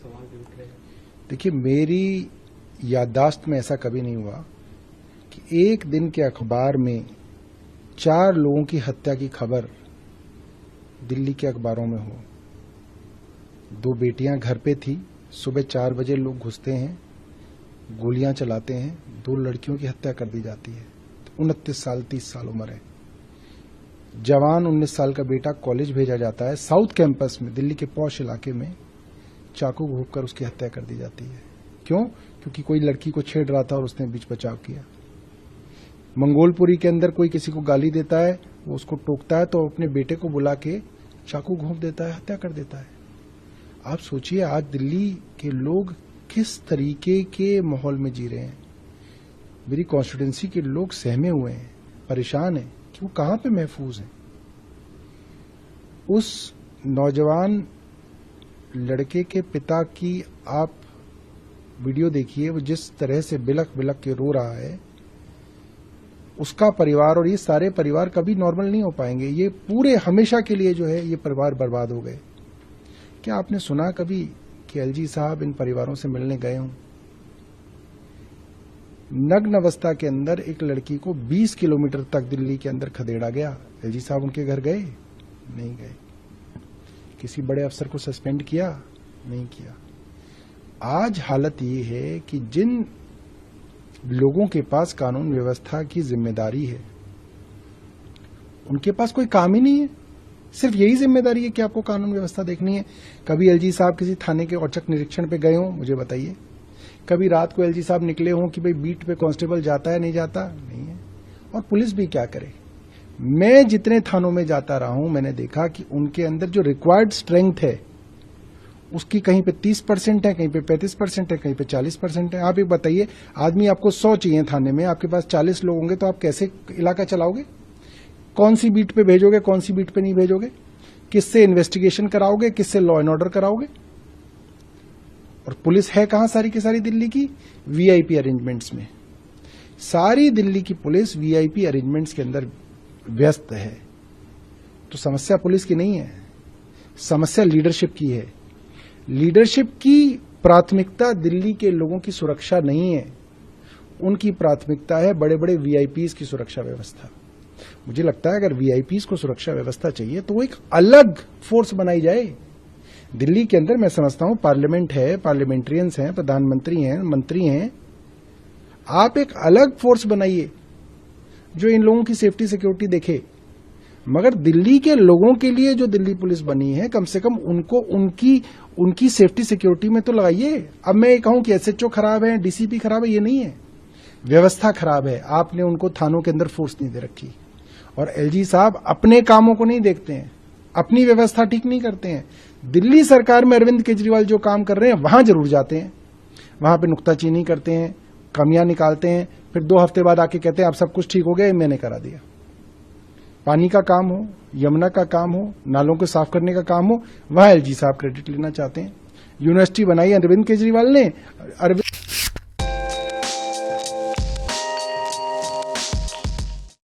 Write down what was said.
सवाल भी उठ रहे हैं। देखिए, मेरी याददाश्त में ऐसा कभी नहीं हुआ कि एक दिन के अखबार में 4 लोगों की हत्या की खबर दिल्ली के अखबारों में हो। 2 बेटियां घर पे थी, सुबह 4 बजे लोग घुसते हैं, गोलियां चलाते हैं, 2 लड़कियों की हत्या कर दी जाती है। 29 साल 30 साल उम्र है। जवान 19 साल का बेटा कॉलेज भेजा जाता है, साउथ कैंपस में दिल्ली के पॉश इलाके में चाकू घोंपकर उसकी हत्या कर दी जाती है। क्यों? क्योंकि कोई लड़की को छेड़ रहा था और उसने बीच बचाव किया। मंगोलपुरी के अंदर कोई किसी को गाली देता है, वो उसको टोकता है तो अपने बेटे को बुला के चाकू घोंप देता है, हत्या कर देता है। आप सोचिए आज दिल्ली के लोग किस तरीके के माहौल में जी रहे हैं। मेरी कॉन्स्टिट्यूंसी के लोग सहमे हुए हैं, परेशान हैं कि वो कहां पे महफूज हैं। उस नौजवान लड़के के पिता की आप वीडियो देखिए, वो जिस तरह से बिलख बिलख के रो रहा है, उसका परिवार और ये सारे परिवार कभी नॉर्मल नहीं हो पाएंगे। ये पूरे हमेशा के लिए जो है ये परिवार बर्बाद हो गए। क्या आपने सुना कभी कि एलजी साहब इन परिवारों से मिलने गए हों? नग्न अवस्था के अंदर एक लड़की को 20 किलोमीटर तक दिल्ली के अंदर खदेड़ा गया। एलजी साहब उनके घर गए? नहीं गए। किसी बड़े अफसर को सस्पेंड किया? नहीं किया। आज हालत ये है कि जिन लोगों के पास कानून व्यवस्था की जिम्मेदारी है, उनके पास कोई काम ही नहीं है। सिर्फ यही जिम्मेदारी है कि आपको कानून व्यवस्था देखनी है। कभी एलजी साहब किसी थाने के औचक निरीक्षण पे गए हों? मुझे बताइए। कभी रात को एलजी साहब निकले हों कि भाई बीट पे कांस्टेबल जाता है नहीं जाता? नहीं है। और पुलिस भी क्या करे। मैं जितने थानों में जाता रहा हूं, मैंने देखा कि उनके अंदर जो रिक्वायर्ड स्ट्रेंथ है उसकी कहीं पे 30% है, कहीं पे 35% है, कहीं पे 40% है। आप ये बताइए, आदमी आपको 100 चाहिए थाने में, आपके पास 40 लोग होंगे तो आप कैसे इलाका चलाओगे? कौन सी बीट पे भेजोगे, कौन सी बीट पे नहीं भेजोगे? किससे इन्वेस्टिगेशन कराओगे, किससे लॉ एंड ऑर्डर कराओगे? और पुलिस है कहां सारी की सारी दिल्ली की? वीआईपी अरेंजमेंट्स में। सारी दिल्ली की पुलिस वीआईपी अरेंजमेंट्स के अंदर व्यस्त है। तो समस्या पुलिस की नहीं है, समस्या लीडरशिप की है। लीडरशिप की प्राथमिकता दिल्ली के लोगों की सुरक्षा नहीं है, उनकी प्राथमिकता है बड़े बड़े वीआईपीज की सुरक्षा व्यवस्था। मुझे लगता है अगर वीआईपीज को सुरक्षा व्यवस्था चाहिए तो वो एक अलग फोर्स बनाई जाए। दिल्ली के अंदर मैं समझता हूं पार्लियामेंट है, पार्लियामेंट्रियंस हैं, प्रधानमंत्री हैं, मंत्री हैं। आप एक अलग फोर्स बनाइए जो इन लोगों की सेफ्टी सिक्योरिटी देखे। मगर दिल्ली के लोगों के लिए जो दिल्ली पुलिस बनी है, कम से कम उनको उनकी सेफ्टी सिक्योरिटी में तो लगाइए। अब मैं ये कहूं कि एसएचओ खराब है, डीसीपी खराब है, ये नहीं है। व्यवस्था खराब है, आपने उनको थानों के अंदर फोर्स नहीं दे रखी। और एलजी साहब अपने कामों को नहीं देखते हैं, अपनी व्यवस्था ठीक नहीं करते हैं। दिल्ली सरकार में अरविंद केजरीवाल जो काम कर रहे हैं वहां जरूर जाते हैं, वहां पे नुक्ताचीनी करते हैं, कमियां निकालते हैं, फिर 2 हफ्ते बाद आके कहते हैं अब सब कुछ ठीक हो गया, मैंने करा दिया। पानी का काम हो, यमुना का काम हो, नालों को साफ करने का काम हो, वहां एलजी साहब क्रेडिट लेना चाहते हैं। यूनिवर्सिटी बनाई अरविंद केजरीवाल ने, अरविंद